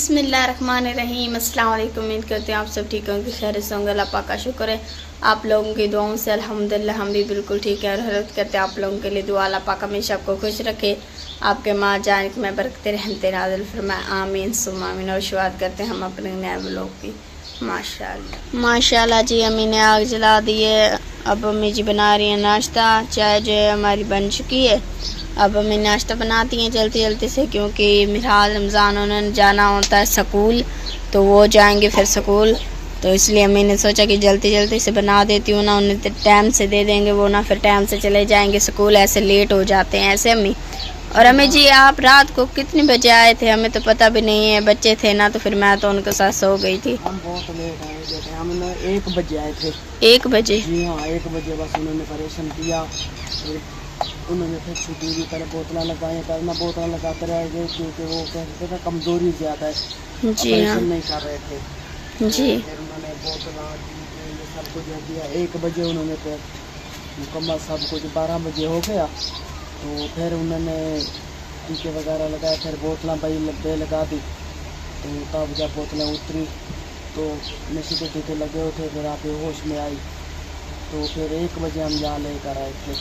बिस्मिल्लाहिर्रहमानिर्रहीम। अस्सलाम वालेकुम। उम्मीद करते हैं आप सब ठीक होंगे, खैर से होंगे। अल्लाह पाक का शुक्र है आप लोगों की दुआओं से अल्हम्दुलिल्लाह हम भी बिल्कुल ठीक है। और हरकत करते हैं आप लोगों के लिए दुआ, अल्लाह पाक हमेशा आपको खुश रखे, आपके माँ जान में बरकते रहमते नाज़िल फरमाए, आमीन सुम्मा आमीन। और शुरुआत करते हैं हम अपने नए व्लॉग की। माशाल्लाह जी, अम्मी ने आग जला दी है। अब अम्मी जी बना रही हैं नाश्ता। चाय जो है हमारी बन चुकी है। अब अम्मी नाश्ता बनाती हैं जल्दी जल्दी से, क्योंकि मिराज रमज़ान उन्होंने जाना होता है स्कूल, तो वो जाएंगे फिर स्कूल, तो इसलिए अम्मी ने सोचा कि जल्दी जल्दी से बना देती हूँ ना, उन्हें टाइम से दे देंगे, वो ना फिर टाइम से चले जाएंगे स्कूल, ऐसे लेट हो जाते हैं ऐसे अम्मी। और अम्मी जी आप रात को कितने बजे आए थे? हमें तो पता भी नहीं है, बच्चे थे ना, तो फिर मैं तो उनके साथ सो गई थी। हम बहुत लेट आए थे, हम 1 बजे आए थे। 1 बजे? जी हाँ, 1 बजे बस उन्होंने परेशान किया। उन्होंने फिर छुट्टी दी, पहले बोतला लगाए, करना बोतला लगाते रह गए, क्योंकि वो कहते थे कमज़ोरी ज़्यादा है, जी हाँ नहीं कर रहे थे जी। फिर उन्होंने बोतला सब कुछ दिया। 1 बजे उन्होंने फिर मुकम्मल सब कुछ, 12 बजे हो गया, तो फिर उन्होंने टीके वगैरह लगाए, फिर बोतलें बे लगा दी, तो तब जब बोतलें उतरी तो नशे के टीके लगे हुए थे, फिर आप होश में आई, तो फिर 1 बजे हम यहाँ लेकर आए थे।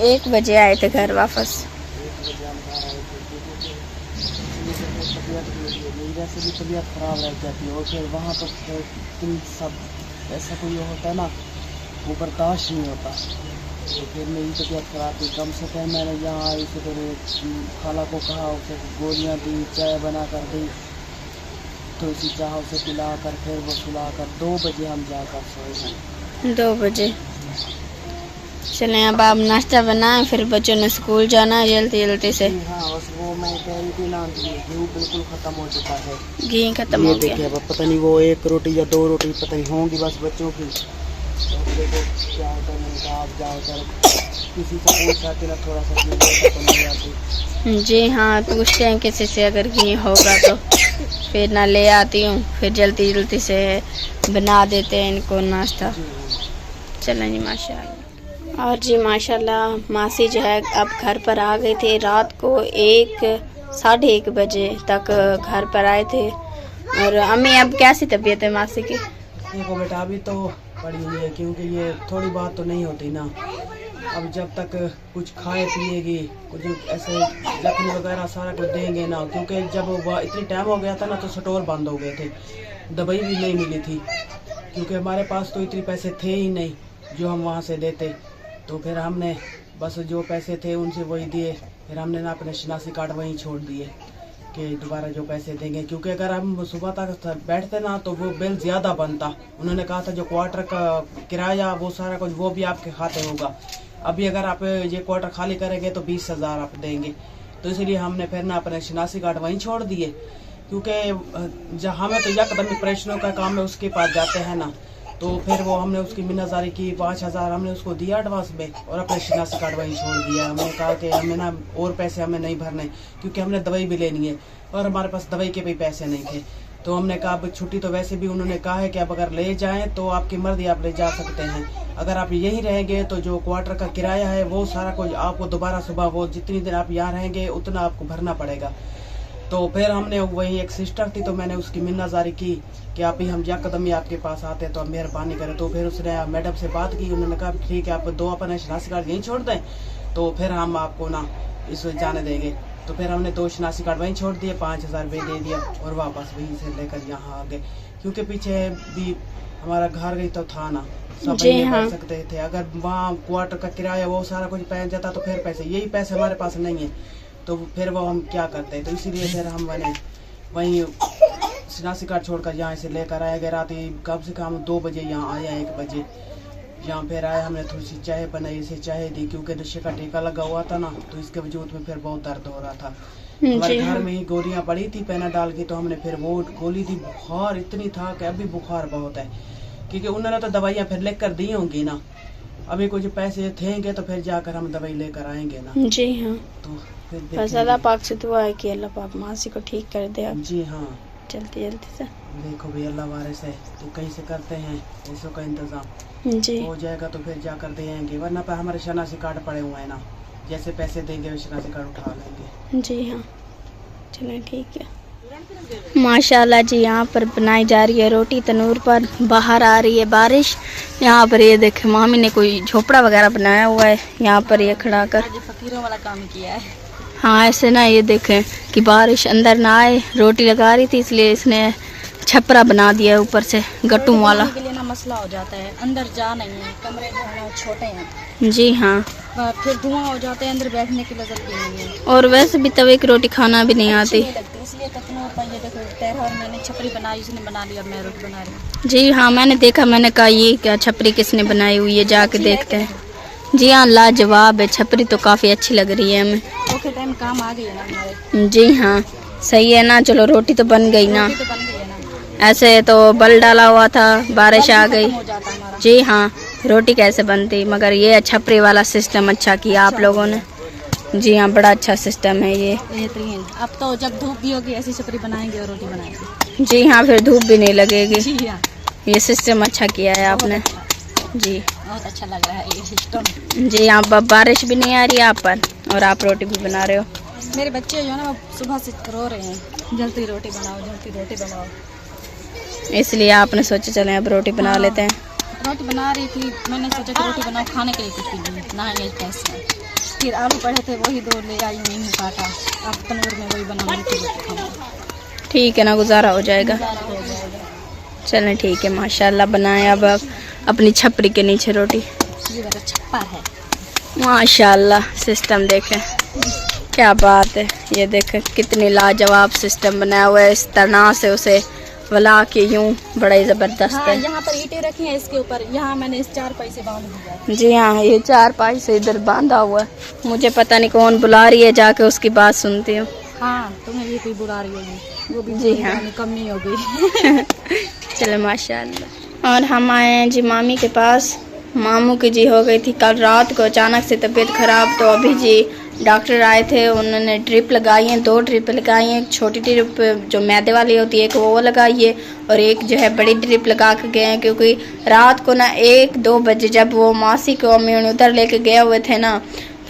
1 बजे आए थे घर वापस? 1 बजे हम घर आए थे, क्योंकि तबीयत मेरी वैसे भी तबीयत ख़राब रह जाती है, और फिर वहाँ पर फिर सब ऐसा कोई होता है ना, वो बर्दाश्त नहीं होता, तो फिर मेरी तबीयत ख़राब थी। कम से कम मैंने यहाँ आई तो फिर खाला को कहा, उसे गोलियाँ दी, चाय बना कर दी, तो इसी चाह उसे पिला कर फिर वो सुला कर 2 बजे हम जाकर सोए हैं। 2 बजे? चलें अब आप नाश्ता बनाएं, फिर बच्चों ने स्कूल जाना है जल्दी जल्दी से। हाँ, बस वो मैं कह रही थी ना, घी बिल्कुल ख़त्म हो चुका है। घी खत्म हो गया? अब पता नहीं वो 1 रोटी या 2 रोटी पता नहीं होंगी बस बच्चों की, तो देखो क्या होता है। मैंने कहा आप जाकर किसी से पूछ आते ना, थोड़ा सा तो नहीं आती। जी हाँ, पूछते हैं किसी से, अगर घी होगा तो फिर ना ले आती हूँ, फिर जल्दी जल्दी से बना देते हैं इनको नाश्ता। चलें जी माशाल्लाह। और जी माशाल्लाह मासी जो है अब घर पर आ गए थे। रात को 1 साढ़े 1 बजे तक घर पर आए थे। और अम्मी अब कैसी तबीयत है मासी की? देखो बेटा, अभी तो पड़ी हुई है, क्योंकि ये थोड़ी बात तो नहीं होती ना। अब जब तक कुछ खाए पिएगी, कुछ ऐसे जख्म वगैरह सारा कुछ देंगे ना, क्योंकि जब वो इतनी टाइम हो गया था ना, तो स्टोर बंद हो गए थे, दवाई भी नहीं मिली थी, क्योंकि हमारे पास तो इतने पैसे थे ही नहीं जो हम वहाँ से देते। तो फिर हमने बस जो पैसे थे उनसे वही दिए, फिर हमने ना अपने शनासी कार्ड वहीं छोड़ दिए कि दोबारा जो पैसे देंगे, क्योंकि अगर हम सुबह तक बैठते ना तो वो बिल ज़्यादा बनता। उन्होंने कहा था जो क्वार्टर का किराया वो सारा कुछ वो भी आपके खाते होगा। अभी अगर आप ये क्वार्टर खाली करेंगे तो 20,000 आप देंगे, तो इसलिए हमने फिर ना अपने शनासी कार्ड वहीं छोड़ दिए, क्योंकि जहाँ हमें तो यकदम ऑपरेशनों का काम है उसके पास जाते हैं ना, तो फिर वो हमने उसकी मिन्नतजारी की, 5,000 हमने उसको दिया एडवांस में, और अपने शनासी कार्ड वहीं छोड़ दिया। हमने कहा कि हमें ना और पैसे हमें नहीं भरने, क्योंकि हमने दवाई भी लेनी है, और हमारे पास दवाई के भी पैसे नहीं थे। तो हमने कहा अब छुट्टी तो वैसे भी उन्होंने कहा है कि आप अगर ले जाएं तो आपकी मर्जी, आप ले जा सकते हैं, अगर आप यहीं रहेंगे तो जो क्वार्टर का किराया है वो सारा कुछ आपको दोबारा सुबह, वो जितनी दिन आप यहाँ रहेंगे उतना आपको भरना पड़ेगा। तो फिर हमने वही एक सिस्टर थी, तो मैंने उसकी मिन्नतजारी की कि आप ही हम यकदम ही आपके पास आते हैं तो आप मेहरबानी करें। तो फिर उसने मैडम से बात की, उन्होंने कहा ठीक है आप 2 अपने शनासी कार्ड यहीं छोड़ दें, तो फिर हम आपको ना इस जाने देंगे। तो फिर हमने 2 शनासी कार्ड वहीं छोड़ दिए, 5,000 रुपये दे दिया, और वापस वहीं से लेकर यहाँ आ गए, क्योंकि पीछे भी हमारा घर गई तो था ना, सब भर सकते थे। अगर वहाँ क्वार्टर का किराया वो सारा कुछ पै जाता तो फिर पैसे, यही पैसे हमारे पास नहीं है, तो फिर वो हम क्या करते हैं। तो इसीलिए फिर हम वहीं शनासी कार्ड छोड़कर यहाँ से लेकर आए गए। रात कम से कम 2 बजे यहाँ आया, 1 बजे यहाँ फिर आए, हमने थोड़ी सी चाय बनाई, इसे चाय दी, क्योंकि नशे का टीका लगा हुआ था ना, तो इसके वजूद में फिर बहुत दर्द हो रहा था। हमारे घर में ही गोलियाँ पड़ी थी पैनाडॉल की, तो हमने फिर वो गोली दी। बुखार इतनी था कि अभी बुखार बहुत है, क्योंकि उन्होंने तो दवाइयाँ फिर लेकर दी होंगी ना, अभी कुछ पैसे थेंगे तो फिर जाकर हम दवाई लेकर आएंगे ना। जी हाँ, तो बस अल्लाह पाक से दुआ है कि अल्लाह पाक मासी को ठीक कर दे। जी हाँ, जल्दी जल्दी से। देखो भी अल्लाह वारिस है, तो कहीं से करते हैं पैसों का इंतजाम, जी हो जाएगा तो फिर जाकर देंगे, वरना पर हमारे शनासी कार्ड पड़े हुए हैं ना, जैसे पैसे देंगे शनासी कार्ड उठा लेंगे। जी हाँ, चलें ठीक है। माशाल्लाह जी, यहाँ पर बनाई जा रही है रोटी तनूर पर। बाहर आ रही है बारिश। यहाँ पर ये देखे मामी ने कोई झोपड़ा वगैरह बनाया हुआ है यहाँ पर ये खड़ा कर। फकीरों वाला काम किया है। हाँ ऐसे ना, ये देखें कि बारिश अंदर ना आए। रोटी लगा रही थी इसलिए इसने छपरा बना दिया है ऊपर से गट्टू वाला। के लिए ना मसला हो जाता है, अंदर जा नहीं है, कमरे जो है ना छोटे हैं। जी हाँ, फिर धुआं हो जाता है, अंदर बैठने की लज़्ज़त भी नहीं है। और वैसे भी तवे की रोटी खाना भी नहीं आती। नहीं लगती, इसलिए तकनूर पर ये देखो तेरह और मैंने छपरी बनाई, उसने बना ली और मैं रोटी बना रही हूँ। जी हाँ, मैंने देखा, मैंने कहा ये क्या छपरी किसने बनाई हुई है, जाके देखते हैं। जी हाँ, लाजवाब है छपरी तो, काफ़ी अच्छी लग रही है हमें। ओके टाइम काम आ गई है ना हमारे। जी हाँ सही है ना। चलो रोटी तो बन गई ना। तो बन गई है ना। ऐसे तो बल डाला हुआ था, बारिश आ गई। हो जाता हमारा। जी हाँ, रोटी कैसे बनती, मगर ये छपरी वाला सिस्टम अच्छा किया आप लोगों ने। जी हाँ, बड़ा अच्छा सिस्टम है ये। बेहतरीन। अब तो जब धूप भी होगी ऐसी छपरी बनाएंगे और रोटी बनाएंगे। जी हाँ, फिर धूप भी नहीं लगेगी। जी हाँ, ये सिस्टम अच्छा किया है आपने। जी बहुत अच्छा लग रहा है ये सिस्टम। जी हाँ, बारिश भी नहीं आ रही है आप पर और आप रोटी भी बना रहे हो। मेरे बच्चे जो है ना वो सुबह से रो रहे हैं, जल्दी रोटी बनाओ, जल्दी रोटी बनाओ। इसलिए आपने सोचा चले अब रोटी बना लेते हैं। रोटी बना रही थी, मैंने सोचा कि रोटी बनाओ, खाने के लिए कुछ भी नहीं, नहाएंगे कैसे। फिर आलू पड़े थे, वही दो ले आई, नहीं काटा। अब तंदूर में वही बनाऊंगी फिर रोटी खाऊंगी। ठीक है ना, गुजारा हो जाएगा। गुजारा हो जाएगा। चलें ठीक है, माशाल्लाह बनाएं अब अपनी छपरी के नीचे रोटी। ये मेरा छप्पर है। माशाल्लाह सिस्टम देखें, क्या बात है। ये देखें कितनी लाजवाब सिस्टम बनाया हुआ है। इस तरह से उसे वला के यूं बड़ा ही ज़बरदस्त हाँ, है। यहाँ पर ईंटें रखी हैं इसके ऊपर, यहाँ मैंने इस चारपाई से बांध दिया है। जी हाँ, ये चारपाई से इधर बांधा हुआ है। मुझे पता नहीं कौन बुला रही है, जाके उसकी बात सुनती हूँ। हाँ, तुम्हें भी कोई बुला रही होगी, वो भी जी हाँ। कम नहीं होगी। चलो माशाल्लाह। और हम आए हैं जी मामी के पास। मामू की जी हो गई थी कल रात को अचानक से तबीयत ख़राब, तो अभी जी डॉक्टर आए थे, उन्होंने ड्रिप लगाई हैं, 2 ड्रिप लगाई हैं। एक छोटी ड्रिप जो मैदे वाली होती है, एक वो लगाई है, और एक जो है बड़ी ड्रिप लगा के गए हैं। क्योंकि रात को ना 1-2 बजे जब वो मासी को अम्मी उधर लेके गए हुए थे ना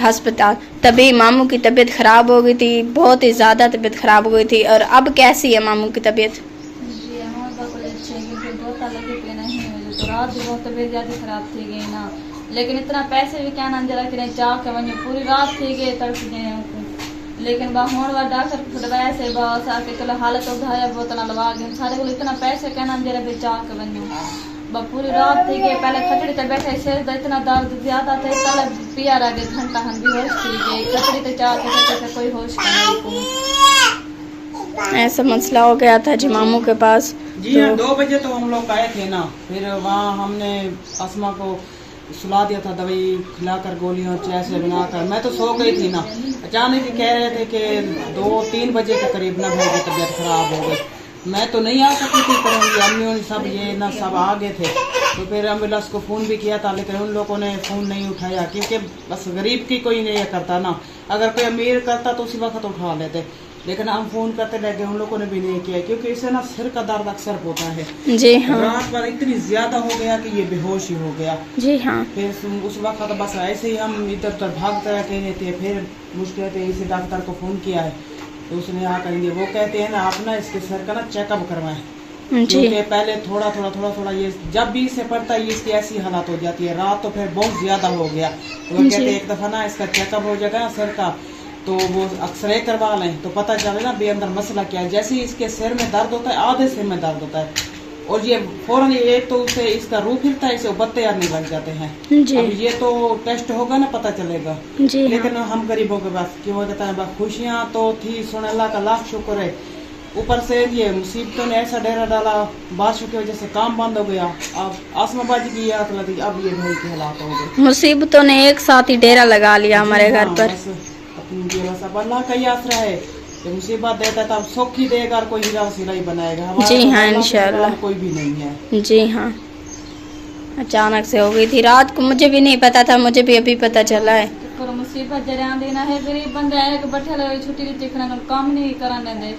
अस्पताल, तभी मामू की तबीयत ख़राब हो गई थी, बहुत ही ज़्यादा तबीयत ख़राब हो गई थी। और अब कैसी है मामू की तबीयत? रात भी बहुत तबीयत ज़्यादा ख़राब थी गई ना, लेकिन इतना पैसे भी क्या ना जरा कि चाह के वहीं पूरी रात थी गए तड़प गए। लेकिन होने वाला डॉक्टर खुदवाया से बस आके चलो हालत उठाया बोतल लगा गए सारे को इतना पैसे कहना जरा भी चाह के वहीं पूरी रात थी गई। पहले खचड़ी तक बैठे सिर का इतना दर्द ज़्यादा था, कल पिया रह गए घंटा हम भी होश थी गई। खचड़ी तक चाह के कोई होश नहीं। ऐसा मसला हो गया था जी मामू के पास। जी हाँ, 2 बजे तो हम लोग आए थे ना, फिर वहाँ हमने अस्मा को सुला दिया था, दवाई खिलाकर गोलियां चाय से बनाकर। मैं तो सो गई थी ना, अचानक ही कह रहे थे कि 2-3 बजे के करीब ना भाई की तबीयत खराब हो गई। मैं तो नहीं आ सकी थी, पर अम्मी सब ये ना सब आ गए थे। तो फिर एम्बुलेंस को फ़ोन भी किया था, लेकिन उन लोगों ने फ़ोन नहीं उठाया, क्योंकि बस गरीब की कोई नहीं करता ना। अगर कोई अमीर करता तो उसी वक्त उठा लेते, लेकिन हम फ़ोन करते लगे, उन लोगों ने भी नहीं किया, क्योंकि इससे ना सिर का दर्द अक्सर होता है। जी हाँ, रात भर इतनी ज़्यादा हो गया कि ये बेहोश ही हो गया। जी हाँ। फिर उस वक्त बस ऐसे ही हम इधर उधर भागते रहते थे। फिर मुश्किल थे, इसे डॉक्टर को फ़ोन किया है, तो उसने यहाँ करेंगे, वो कहते हैं ना आप ना इसके सर का ना चेकअप करवाएं, क्योंकि पहले थोड़ा ये जब भी इससे पड़ता है इसकी ऐसी हालत हो जाती है। रात तो फिर बहुत ज़्यादा हो गया, वो कहते हैं एक दफ़ा ना इसका चेकअप हो जाएगा सर का, तो वो एक्सरे करवा लें तो पता चले ना भी अंदर मसला क्या है। जैसे ही इसके सिर में दर्द होता है, आधे सिर में दर्द होता है, और ये फौरन एक तो उसे इसका रूह फिरता है, इसे उबत्ते आने लग जाते हैं। अब ये तो टेस्ट होगा ना, पता चलेगा। जी लेकिन हम गरीबों के पास क्यों कहते हैं, बस खुशियाँ तो थी, सुन अल्लाह का लाख शुक्र है। ऊपर से ये मुसीबतों ने ऐसा डेरा डाला, बारिशों की वजह से काम बंद हो गया। अब आसमाबाजी की याद लगी, अब ये भाई के हालात हो गए। मुसीबतों ने एक साथ ही डेरा लगा लिया हमारे घर पर। बस अब अल्लाह का ही आसरा है, जब मुसीबत देता है तब सुख ही देगा और कोई हीरा वसीला ही बनाएगा। जी हाँ, इंशाल्लाह कोई भी नहीं है। जी हाँ, अचानक से हो गई थी रात को, मुझे भी नहीं पता था, मुझे भी अभी पता चला है। मुसीबत जरिया देना है, गरीब बंदे एक बैठे लगे छुट्टी चिकना काम नहीं करने दे,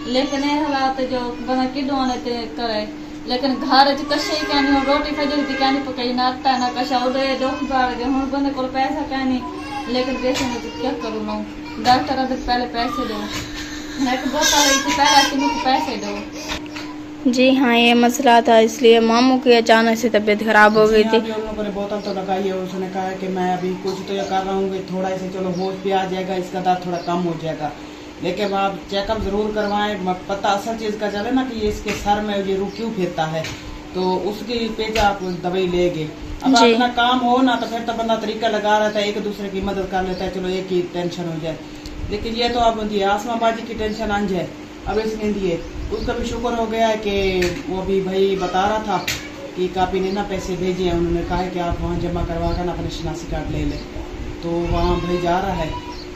लेकिन ये हालात जो बंदा कि करे, लेकिन घर कशे ही कहनी रोटी फजल थी कहनी पकाई ना आटा ना कशा उदे दुख बाढ़ गए हूँ बंदे को पैसा कहनी, लेकिन पैसे में क्या करूँ ना डॉक्टर पहले पैसे दो मैं को बोतल आई थी पहले कि मुझे पैसे दो। जी हाँ, ये मसला था, इसलिए मामू की अचानक से तबीयत खराब हो गई थी। अभी उन लोगों ने बोतल तो लगाई है, उसने कहा कि मैं अभी कुछ तो ये कर रहा हूँ कि थोड़ा इसे चलो होश भी आ जाएगा, इसका दर्द थोड़ा कम हो जाएगा, लेकिन आप चेकअप जरूर करवाएं। पता असल चीज़ का चले ना कि ये इसके सर में ये रूह क्यों फिरता है, तो उसकी पे आप दवाई लेंगे। अब अपना काम हो ना तो फिर तो बंदा तरीका लगा रहता है, एक दूसरे की मदद कर लेता है, चलो एक ही टेंशन हो जाए। लेकिन ये तो आप आसमाबाजी की टेंशन आ जाए। अब इसने दिए, उसका भी शुक्र हो गया है कि वो भी भाई बता रहा था कि कापी ने ना पैसे भेजे हैं, उन्होंने कहा है कि आप वहाँ जमा करवा कर ना अपने शनासी कार्ड ले लें, तो वहाँ भाई जा रहा है,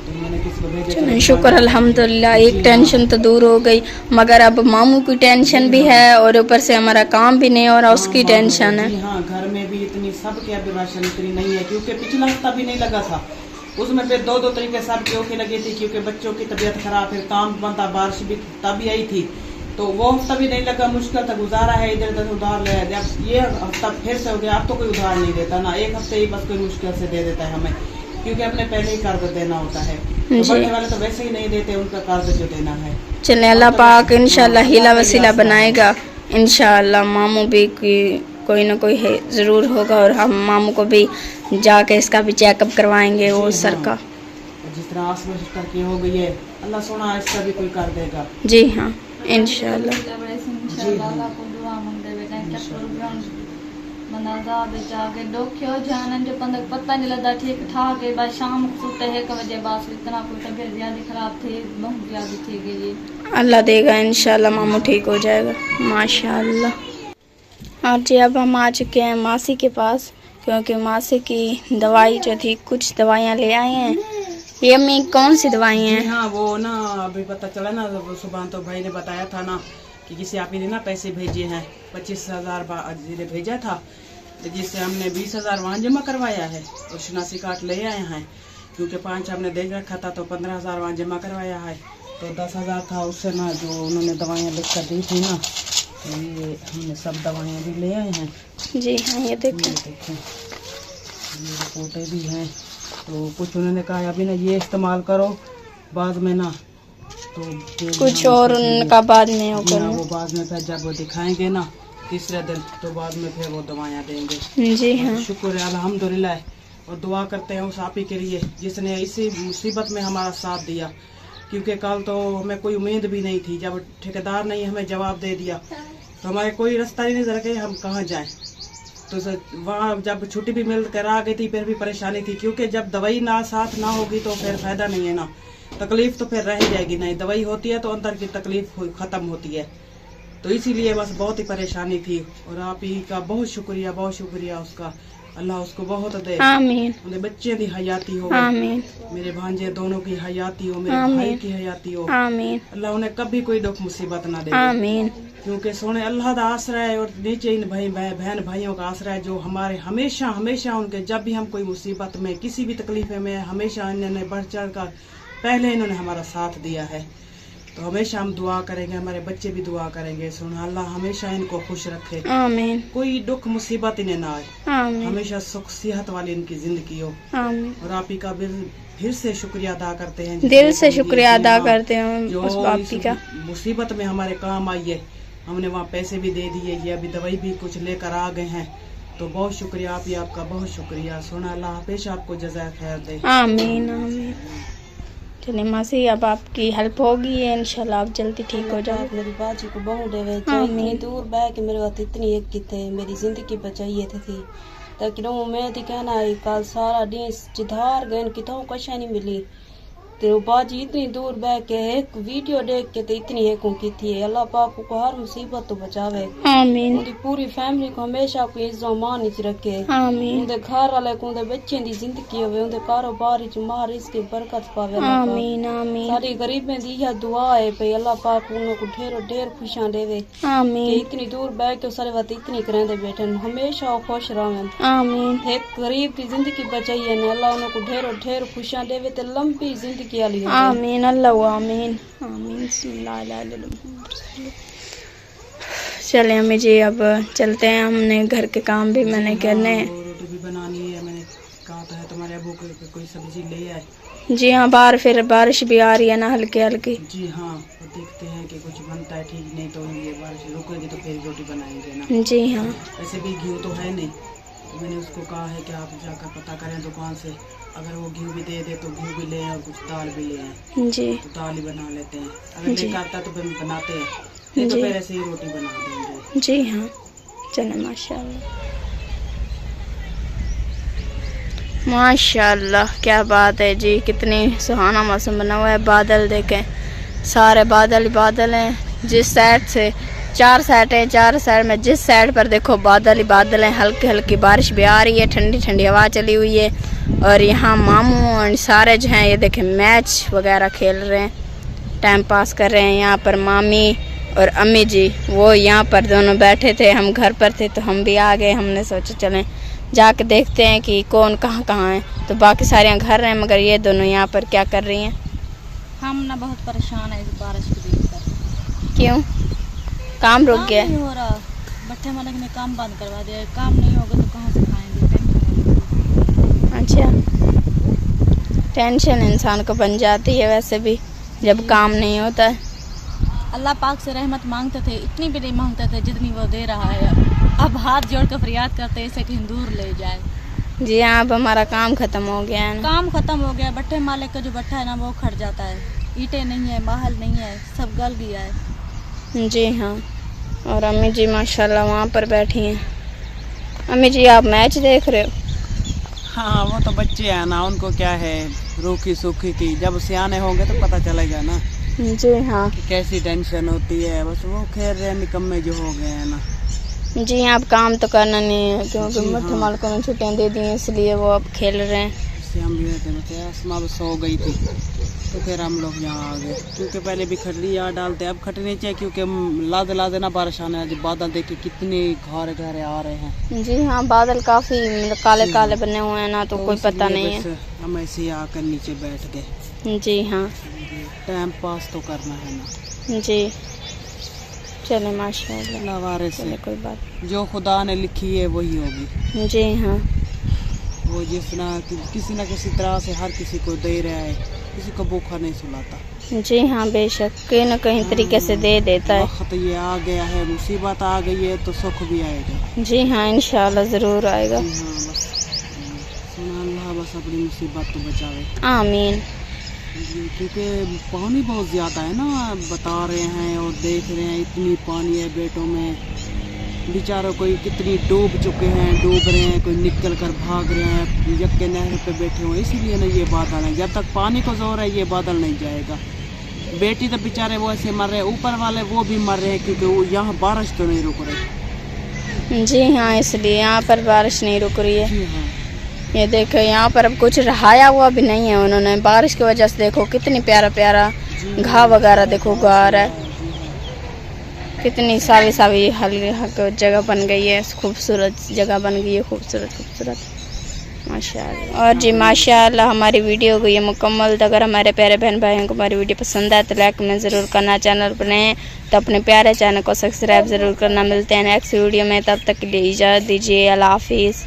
तो मैंने किसी को भेजा। शुक्र अल्हम्दुलिल्लाह, एक टेंशन तो दूर हो गई, मगर अब मामू की टेंशन भी है और ऊपर से हमारा काम भी नहीं हो रहा, उसकी टेंशन है। हाँ, घर में भी इतनी सबके अभी राशन इतनी नहीं है, क्योंकि पिछला हफ्ता भी नहीं लगा था, उसमें फिर दो तरीके सब क्योंकि लगी थी, क्योंकि बच्चों की तबीयत खराब, फिर काम बनता, बारिश भी तभी आई थी, तो वो हफ्ता भी नहीं लगा, मुश्किल था, गुजारा है, इधर उधर उधार ले। अब ये हफ्ता फिर से हो गया, अब तो कोई उधार नहीं देता ना, एक हफ्ते ही बस कोई मुश्किल से दे देता है हमें, क्योंकि अपने पहले ही कर्ज देना होता है, तो बढ़ने वाले तो वैसे ही नहीं देते, उनका कर्ज जो देना है। चले अल्लाह पाक इंशाल्लाह हिला वसीला बनाएगा, इंशाल्लाह मामू भी कोई ना कोई है ज़रूर होगा, और हम मामू को भी जाके इसका भी चेकअप करवाएंगे वो सर का। जिस तरह आसमान की हो गई है, अल्लाह सोना इसका भी कोई कर देगा। जी हाँ, इंशाल्लाह। पता नहीं लगता ठीक ठाक है, बस शाम को सोते है बजे बस इतना कोई तबीयत ज्यादा खराब थी, बहुत ज्यादा थी गई। अल्लाह देगा इंशाल्लाह, मामू ठीक हो जाएगा माशाल्लाह। हाँ जी, अब हम आ चुके हैं मासी के पास, क्योंकि मासी की दवाई जो थी, कुछ दवाइयाँ ले आए हैं। ये अम्मी कौन सी दवाई हैं? हाँ, वो ना अभी पता चला ना, सुबह तो भाई ने बताया था ना कि किसी आप ने ना पैसे भेजे हैं, 25,000 भेजा था, जिससे हमने 20,000 वहाँ जमा करवाया है और शनासी कार्ड ले आए हैं, क्योंकि 5 हमने दे रखा था, तो 15,000 वहाँ जमा करवाया है, तो 10,000 था उससे ना जो उन्होंने दवाइयाँ लिख कर दी थी ना, तो ये हमने सब दवाइयाँ भी ले आए हैं। जी हाँ, ये देखें, ये रिपोर्टें भी हैं, तो कुछ उन्होंने कहा अभी ना ये इस्तेमाल करो, बाद में ना तो कुछ और उनका बाद में होगा, वो बाद में फिर जब वो दिखाएंगे ना तीसरे दिन, तो बाद में फिर वो दवाइयाँ देंगे। जी हाँ, शुक्र है अल्हम्दुलिल्लाह, और दुआ करते हैं उस आप ही के लिए जिसने इसी मुसीबत में हमारा साथ दिया, क्योंकि कल तो हमें कोई उम्मीद भी नहीं थी, जब ठेकेदार ने हमें जवाब दे दिया तो हमारे कोई रास्ता ही नहीं रखे हम कहाँ जाएं। तो वहाँ जब छुट्टी भी मिल कर आ गई थी, फिर भी परेशानी थी, क्योंकि जब दवाई ना साथ ना होगी तो फिर फायदा नहीं है ना, तकलीफ तो फिर रह जाएगी, नहीं दवाई होती है तो अंदर की तकलीफ खत्म होती है, तो इसीलिए बस बहुत ही परेशानी थी। और आप ही का बहुत शुक्रिया उसका, अल्लाह उसको बहुत दे, आमीन। मेरे बच्चे की हयाती हो, आमीन। मेरे भांजे दोनों की हयाती हो, मेरे भाई की हयाती हो, आमीन। अल्लाह उन्हें कभी कोई दुख मुसीबत ना दे, आमीन। क्योंकि सोने अल्लाह का आसरा है, और नीचे इन बहन भाइयों का आसरा है, जो हमारे हमेशा उनके जब भी हम कोई मुसीबत में किसी भी तकलीफ में, हमेशा इन्होंने बढ़ चढ़ कर पहले इन्होंने हमारा साथ दिया है, तो हमेशा हम दुआ करेंगे, हमारे बच्चे भी दुआ करेंगे, सुना अल्लाह हमेशा इनको खुश रखे, आमीन। कोई दुख मुसीबत इन्हें ना आए, आमीन। हमेशा सुख सेहत वाली इनकी जिंदगी हो। आमीन। और आप ही का फिर से शुक्रिया अदा करते हैं, दिल से शुक्रिया अदा करते हैं जो उस बापी का, मुसीबत में हमारे काम आई है, हमने वहाँ पैसे भी दे दिए, ये अभी दवाई भी कुछ लेकर आ गए हैं, तो बहुत शुक्रिया आप ही, आपका बहुत शुक्रिया, सोना अल्लाह हमेशा आपको जज़ा खैर दे। आमीन आमीन। चलिए मासी, अब आपकी हेल्प होगी है, इंशाल्लाह आप जल्दी ठीक हो जाओ। मेरी बाजी को बहुत डेवे इतनी दूर बह के मेरे बात इतनी एक की थे, मेरी जिंदगी बचाई थी, ताकि मैं थी कहना है कल सारा दिन जिधार गए कितों कशा नहीं मिली, तो बाजी इतनी दूर बह के एक वीडियो देख के तो इतनी एक की थी। अल्लाह पाक को हर मुसीबत तो बचावे, आमीन। उनकी पूरी फैमिली को हमेशा अपनी इज्जत मान च रखे, आमीन। उनके घर वाले को उनके बच्चों की जिंदगी होवे, उनके कारोबार च मार इसकी बरकत पावे। आमीन आमीन। सारी गरीबें दी यह दुआ है पे अल्लाह पाक उनको ढेर खुशियां देवे, आमीन। कि इतनी दूर बैठ के सारे बात इतनी करेंदे बैठे, हमेशा वो खुश रहें। आमीन। एक गरीब की जिंदगी बचाई है ना, अल्लाह उनको ढेर खुशियां देवे, ते लंबी जिंदगी वाली हो। आमीन अल्लाह आमीन आमीन। चले अम्मी जी, अब चलते हैं, हमने घर के काम भी मैंने करने हैं। रोटी भी बनानी है, मैंने कहा था तुम्हारे अबू को कोई सब्जी ले आए, जी हाँ, बाहर फिर बारिश भी आ रही है ना हल्की हल्की। जी हाँ, तो देखते हैं कि कुछ बनता है ठीक, नहीं तो ये बारिश रुकेगी तो फिर रोटी बनाएंगे ना। जी हाँ। वैसे भी घी तो है नहीं, तो मैंने उसको कहा है कि आप जाकर पता करें दुकान से, अगर वो घी भी दे दे तो घी भी ले और कुछ दाल भी ले आए, जी तो दाल ही बना लेते हैं। अगर नहीं आता तो फिर बनाते हैं, नहीं तो फिर ऐसे ही रोटी बना देंगे। जी हाँ, चलो माशाल्लाह माशाल्लाह, क्या बात है जी, कितनी सुहाना मौसम बना हुआ है। बादल देखें, सारे बादल ही बादल हैं। जिस साइड से 4 साइड है, 4 साइड में जिस साइड पर देखो बादल ही बादल हैं। हल्की हल्की बारिश भी आ रही है, ठंडी ठंडी हवा चली हुई है। और यहाँ मामू और सारे जो हैं ये देखें मैच वगैरह खेल रहे हैं, टाइम पास कर रहे हैं। यहाँ पर मामी और अम्मी जी वो यहाँ पर दोनों बैठे थे, हम घर पर थे तो हम भी आ गए। हमने सोचा चलें जाके देखते हैं कि कौन कहाँ कहाँ है। तो बाकी सारे घर हैं, मगर ये दोनों यहाँ पर क्या कर रही हैं। हम ना बहुत परेशान है इस बारिश को देखकर। क्यों? काम रुक गया नहीं हो रहा, बट्टे मालिक ने काम बंद करवा दिया। काम नहीं होगा तो कहाँ से खाएंगे? अच्छा, टेंशन इंसान को बन जाती है वैसे भी जब काम नहीं होता है। अल्लाह पाक से रहमत मांगते थे, इतनी भी नहीं मांगते थे जितनी वो दे रहा है। अब हाथ जोड़ कर फरियाद करते इसे कहीं दूर ले जाए। जी हाँ, अब हमारा काम खत्म हो गया है ना। काम खत्म हो गया। बट्टे मालिक का जो बट्टा है ना वो खट जाता है, ईंटें नहीं है, माहल नहीं है, सब गल गया है। जी हाँ, और अम्मी जी माशाल्लाह वहाँ पर बैठी हैं। अम्मी जी आप मैच देख रहे हो? हाँ, वो तो बच्चे हैं ना, उनको क्या है रूखी सूखी की, जब सियाने होंगे तो पता चलेगा ना जी हाँ। कि कैसी टेंशन होती है। बस वो खेल रहे हैं, निकम्मे जो हो गए हैं ना। जी हाँ, अब काम तो करना नहीं है क्योंकि जी मट्ठे हाँ। मालिकों ने छुट्टियाँ दे दी हैं, इसलिए वो अब खेल रहे हैं। इससे हम भी रहते बच्चे, आसमां बस सो गई थी तो फिर हम लोग यहाँ आ गए, क्योंकि पहले भी खटली यहाँ डालते, अब खटनी चाहिए क्योंकि लाद लादे ना बारिश आने लगी। बादल देख के कितने घारे घारे आ रहे हैं। जी हाँ, बादल काफी काले काले बने हुए हैं ना, तो कोई पता इसलिए नहीं है। बस हम ऐसे ही आकर नीचे बैठ गए। जी हाँ। टाइम पास तो करना है ना। जी चले माशाल्लाह, नवारे से चले कोई बात। जो खुदा ने लिखी है वही होगी। जी हाँ। वो जितना किसी न किसी तरह से हर किसी को दे रहा है, किसी को भूखा नहीं सुलाता। जी हाँ, बेशक कहीं न कहीं तरीके से दे देता है। वक्त ये आ गया है, मुसीबत आ गई है तो सुख भी आएगा। जी हाँ, इंशाल्लाह ज़रूर आएगा। जी हाँ, बस सुना अल्लाह बस अपनी मुसीबत तो बचावे। आमीन। क्योंकि पानी बहुत ज़्यादा है ना, बता रहे हैं और देख रहे हैं, इतनी पानी है बेटों में। बेचारों कोई कितनी डूब चुके हैं, डूब रहे हैं, कोई निकल कर भाग रहे हैं, यक्के नहर पे बैठे हुए। इसीलिए ना ये बादल है, जब तक पानी को जोर है ये बादल नहीं जाएगा। बेटी तो बेचारे वो ऐसे मर रहे हैं, ऊपर वाले वो भी मर रहे हैं क्योंकि वो यहाँ बारिश तो नहीं रुक रही। जी हाँ, इसलिए यहाँ पर बारिश नहीं रुक रही है। जी हाँ, ये देखो यहाँ पर अब कुछ रहाया हुआ भी नहीं है उन्होंने, बारिश की वजह से। देखो कितनी प्यारा प्यारा घाव वगैरह देखो उगा रहा है, कितनी सावी सावी हल्की जगह बन गई है, खूबसूरत जगह बन गई है, खूबसूरत खूबसूरत माशाल्लाह। और जी माशाल्लाह, हमारी वीडियो को ये मुकम्मल। तो अगर हमारे प्यारे बहन भाइयों को हमारी वीडियो पसंद आए तो लाइक में ज़रूर करना, चैनल पर नए तो अपने प्यारे चैनल को सब्सक्राइब ज़रूर करना। मिलते हैं नेक्स्ट वीडियो में, तब तक के लिए इजाज़त दीजिए। अल्लाह हाफिज़।